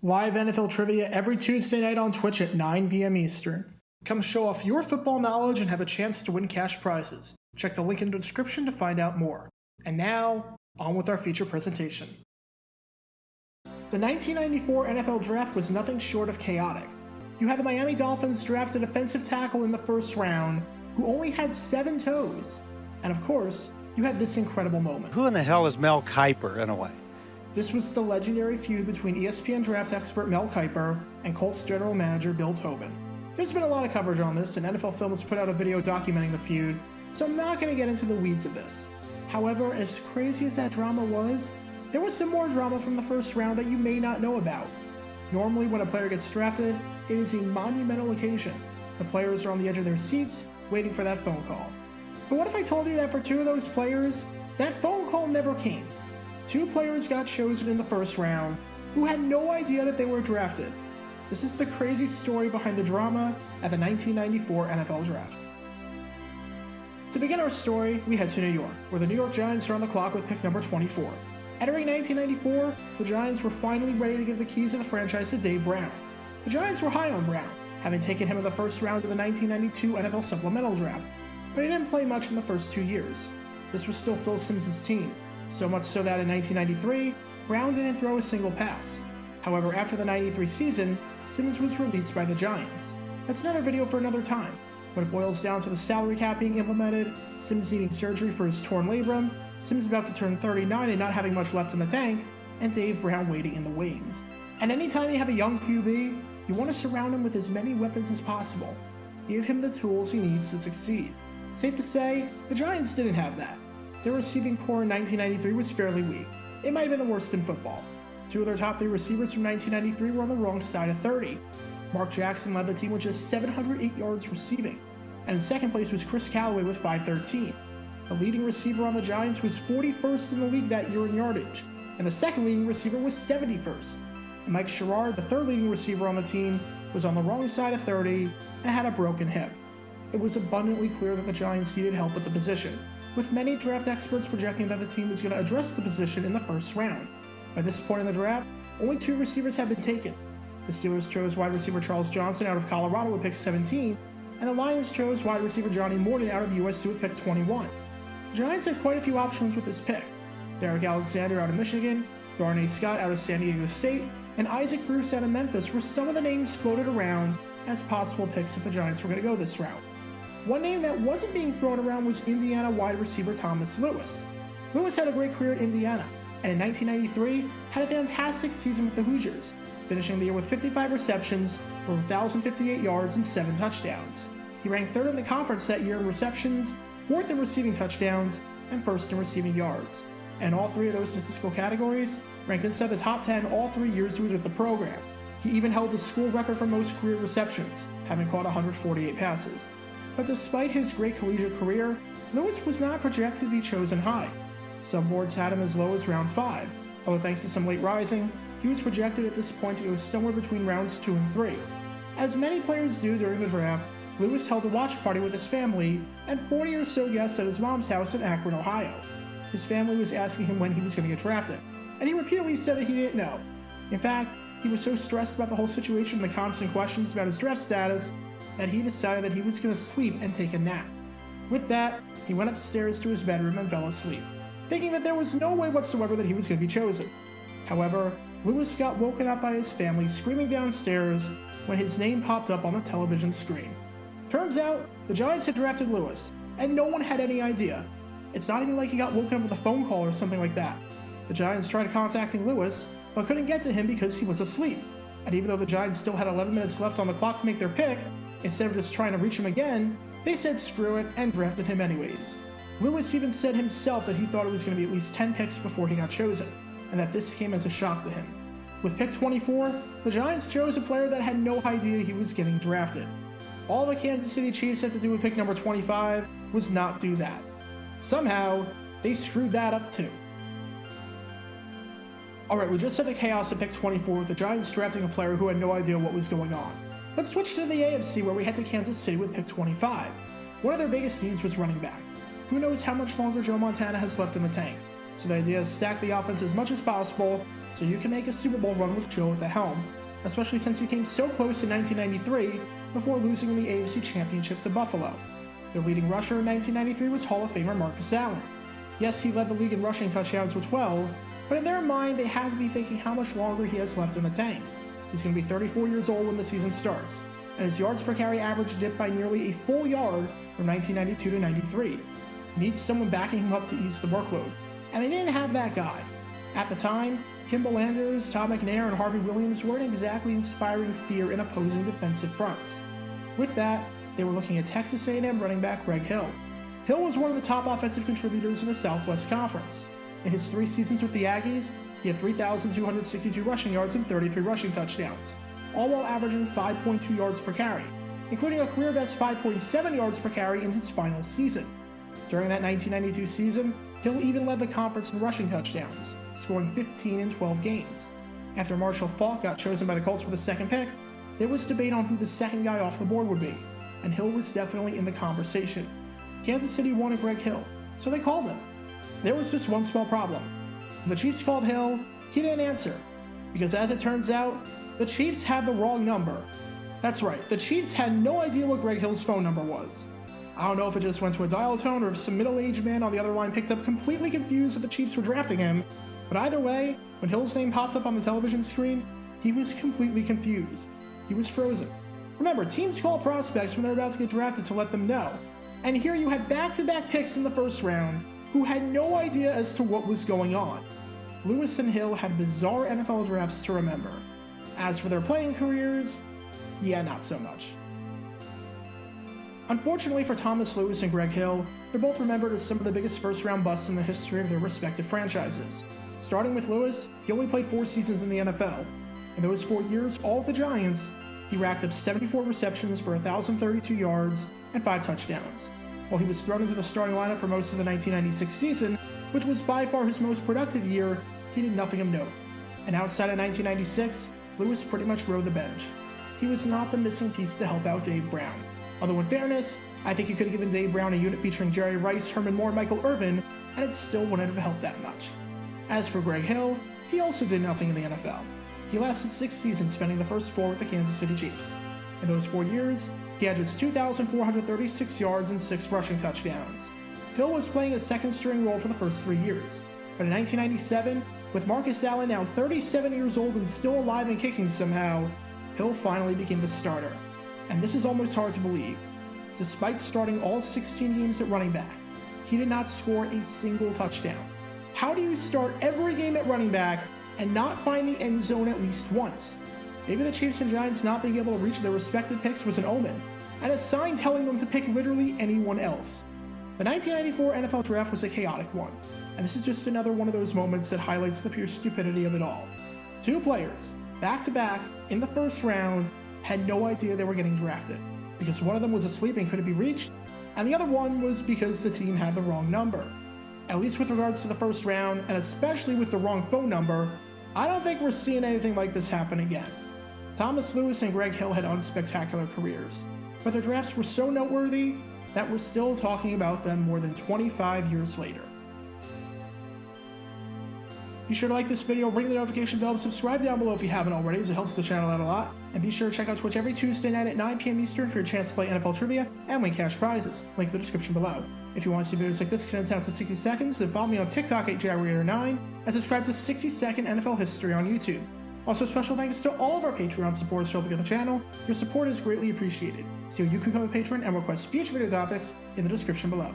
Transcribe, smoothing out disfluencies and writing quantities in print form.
Live NFL trivia every Tuesday night on Twitch at 9 p.m. Eastern. Come show off your football knowledge and have a chance to win cash prizes. Check the link in the description to find out more. And now, on with our feature presentation. The 1994 NFL Draft was nothing short of chaotic. You had the Miami Dolphins draft a defensive tackle in the first round who only had 7 toes. And of course, you had this incredible moment. Who in the hell is Mel Kiper, in a way? This was the legendary feud between ESPN draft expert Mel Kiper and Colts general manager Bill Tobin. There's been a lot of coverage on this, and NFL Films put out a video documenting the feud, so I'm not going to get into the weeds of this. However, as crazy as that drama was, there was some more drama from the first round that you may not know about. Normally, when a player gets drafted, it is a monumental occasion. The players are on the edge of their seats, waiting for that phone call. But what if I told you that for 2 of those players, that phone call never came? 2 players got chosen in the first round who had no idea that they were drafted. This is the crazy story behind the drama at the 1994 NFL Draft. To begin our story, we head to New York, where the New York Giants are on the clock with pick number 24. Entering 1994, the Giants were finally ready to give the keys of the franchise to Dave Brown. The Giants were high on Brown, having taken him in the first round of the 1992 NFL Supplemental Draft, but he didn't play much in the first 2 years. This was still Phil Simms' team, so much so that in 1993, Brown didn't throw a single pass. However, after the 93 season, Simms was released by the Giants. That's another video for another time, but it boils down to the salary cap being implemented, Simms needing surgery for his torn labrum, Simms about to turn 39 and not having much left in the tank, and Dave Brown waiting in the wings. And anytime you have a young QB, you want to surround him with as many weapons as possible. Give him the tools he needs to succeed. Safe to say, the Giants didn't have that. Their receiving core in 1993 was fairly weak. It might have been the worst in football. 2 of their top 3 receivers from 1993 were on the wrong side of 30. Mark Jackson led the team with just 708 yards receiving, and in second place was Chris Callaway with 513. The leading receiver on the Giants was 41st in the league that year in yardage, and the second leading receiver was 71st. And Mike Sherrard, the third leading receiver on the team, was on the wrong side of 30 and had a broken hip. It was abundantly clear that the Giants needed help at the position, with many draft experts projecting that the team was going to address the position in the first round. By this point in the draft, only 2 receivers had been taken. The Steelers chose wide receiver Charles Johnson out of Colorado with pick 17, and the Lions chose wide receiver Johnny Morton out of USC with pick 21. The Giants had quite a few options with this pick. Derek Alexander out of Michigan, Darnay Scott out of San Diego State, and Isaac Bruce out of Memphis were some of the names floated around as possible picks if the Giants were going to go this route. One name that wasn't being thrown around was Indiana wide receiver Thomas Lewis. Lewis had a great career at Indiana, and in 1993 had a fantastic season with the Hoosiers, finishing the year with 55 receptions for 1,058 yards and 7 touchdowns. He ranked 3rd in the conference that year in receptions, 4th in receiving touchdowns, and 1st in receiving yards. And all 3 of those statistical categories ranked inside the top 10 all 3 years he was with the program. He even held the school record for most career receptions, having caught 148 passes. But despite his great collegiate career, Lewis was not projected to be chosen high. Some boards had him as low as round 5, although thanks to some late rising, he was projected at this point to go somewhere between rounds 2 and 3. As many players do during the draft, Lewis held a watch party with his family and 40 or so guests at his mom's house in Akron, Ohio. His family was asking him when he was going to get drafted, and he repeatedly said that he didn't know. In fact, he was so stressed about the whole situation and the constant questions about his draft status that he decided that he was going to sleep and take a nap. With that, he went upstairs to his bedroom and fell asleep, thinking that there was no way whatsoever that he was going to be chosen. However, Lewis got woken up by his family screaming downstairs when his name popped up on the television screen. Turns out, the Giants had drafted Lewis, and no one had any idea. It's not even like he got woken up with a phone call or something like that. The Giants tried contacting Lewis, but couldn't get to him because he was asleep. And even though the Giants still had 11 minutes left on the clock to make their pick, instead of just trying to reach him again, they said screw it and drafted him anyways. Lewis even said himself that he thought it was going to be at least 10 picks before he got chosen, and that this came as a shock to him. With pick 24, the Giants chose a player that had no idea he was getting drafted. All the Kansas City Chiefs had to do with pick number 25 was not do that. Somehow, they screwed that up too. Alright, we just had the chaos at pick 24 with the Giants drafting a player who had no idea what was going on. Let's switch to the AFC where we head to Kansas City with pick 25. One of their biggest needs was running back. Who knows how much longer Joe Montana has left in the tank? So the idea is stack the offense as much as possible so you can make a Super Bowl run with Joe at the helm, especially since you came so close in 1993 before losing in the AFC Championship to Buffalo. Their leading rusher in 1993 was Hall of Famer Marcus Allen. Yes, he led the league in rushing touchdowns with 12, but in their mind, they had to be thinking how much longer he has left in the tank. He's going to be 34 years old when the season starts, and his yards per carry average dipped by nearly a full yard from 1992 to 93. He needs someone backing him up to ease the workload, and they didn't have that guy. At the time, Kimball Landers, Todd McNair, and Harvey Williams weren't exactly inspiring fear in opposing defensive fronts. With that, they were looking at Texas A&M running back Greg Hill. Hill was one of the top offensive contributors in the Southwest Conference. In his 3 seasons with the Aggies, he had 3,262 rushing yards and 33 rushing touchdowns, all while averaging 5.2 yards per carry, including a career-best 5.7 yards per carry in his final season. During that 1992 season, Hill even led the conference in rushing touchdowns, scoring 15 in 12 games. After Marshall Faulk got chosen by the Colts with the second pick, there was debate on who the second guy off the board would be, and Hill was definitely in the conversation. Kansas City wanted Greg Hill, so they called him. There was just one small problem. When the Chiefs called Hill, he didn't answer, because as it turns out, the Chiefs had the wrong number. That's right, the Chiefs had no idea what Greg Hill's phone number was. I don't know if it just went to a dial tone or if some middle-aged man on the other line picked up completely confused that the Chiefs were drafting him, but either way, when Hill's name popped up on the television screen, he was completely confused. He was frozen. Remember, teams call prospects when they're about to get drafted to let them know. And here you had back-to-back picks in the first round who had no idea as to what was going on. Lewis and Hill had bizarre NFL drafts to remember. As for their playing careers, yeah, not so much. Unfortunately for Thomas Lewis and Greg Hill, they're both remembered as some of the biggest first-round busts in the history of their respective franchises. Starting with Lewis, he only played 4 seasons in the NFL. In those 4 years, all with the Giants, he racked up 74 receptions for 1,032 yards and 5 touchdowns. While he was thrown into the starting lineup for most of the 1996 season, which was by far his most productive year, he did nothing of note. And outside of 1996, Lewis pretty much rode the bench. He was not the missing piece to help out Dave Brown. Although in fairness, I think you could have given Dave Brown a unit featuring Jerry Rice, Herman Moore, and Michael Irvin, and it still wouldn't have helped that much. As for Greg Hill, he also did nothing in the NFL. He lasted 6 seasons, spending the first 4 with the Kansas City Chiefs. In those 4 years, he had just 2,436 yards and 6 rushing touchdowns. Hill was playing a second-string role for the first 3 years, but in 1997, with Marcus Allen now 37 years old and still alive and kicking somehow, Hill finally became the starter. And this is almost hard to believe. Despite starting all 16 games at running back, he did not score a single touchdown. How do you start every game at running back and not find the end zone at least once? Maybe the Chiefs and Giants not being able to reach their respective picks was an omen, and a sign telling them to pick literally anyone else. The 1994 NFL Draft was a chaotic one, and this is just another one of those moments that highlights the pure stupidity of it all. 2 players, back-to-back, in the first round, had no idea they were getting drafted, because one of them was asleep and couldn't be reached, and the other one was because the team had the wrong number. At least with regards to the first round, and especially with the wrong phone number, I don't think we're seeing anything like this happen again. Thomas Lewis and Greg Hill had unspectacular careers, but their drafts were so noteworthy that we're still talking about them more than 25 years later. Be sure to like this video, ring the notification bell, and subscribe down below if you haven't already, as it helps the channel out a lot. And be sure to check out Twitch every Tuesday night at 9 p.m. Eastern for your chance to play NFL trivia and win cash prizes. Link in the description below. If you want to see videos like this condensed down to 60 seconds, then follow me on TikTok at Jaguar9 and subscribe to 60-second NFL history on YouTube. Also, special thanks to all of our Patreon supporters for helping out the channel. Your support is greatly appreciated. See how you can become a patron and request future video topics in the description below.